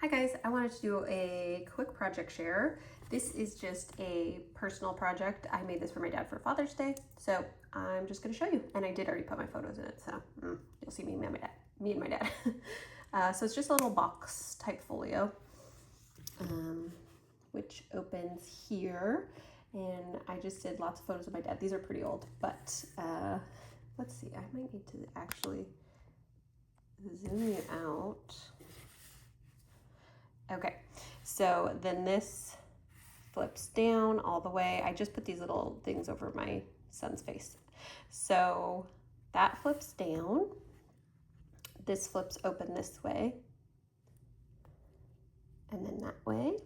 Hi guys, I wanted to do a quick project share. This is just a personal project. I made this for my dad for Father's Day, so I'm just going to show you. And I did already put my photos in it, so you'll see me and my dad. So it's just a little box type folio, which opens here. And I just did lots of photos of my dad. These are pretty old, but let's see. I might need to actually zoom you out. Okay, so then this flips down all the way. I just put these little things over my son's face. So that flips down. This flips open this way. And then that way.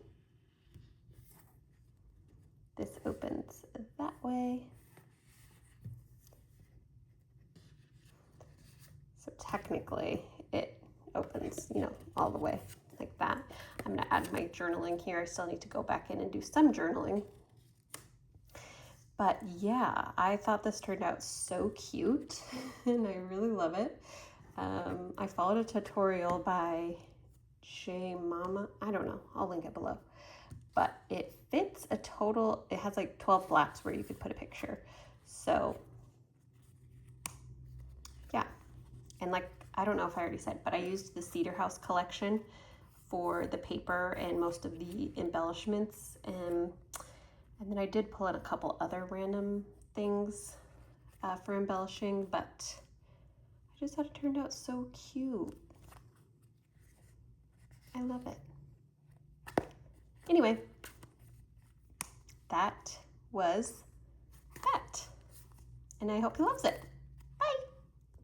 This opens that way. So technically it opens, all the way like that. I'm gonna add my journaling here. I still need to go back in and do some journaling. But yeah, I thought this turned out so cute and I really love it. I followed a tutorial by J Mama. I don't know, I'll link it below. But it fits a total, it has like 12 flats where you could put a picture. So yeah, and like, I don't know if I already said, but I used the Cedar House collection for the paper and most of the embellishments. And then I did pull in a couple other random things for embellishing, but I just thought it turned out so cute. I love it. Anyway, that was that. And I hope he loves it.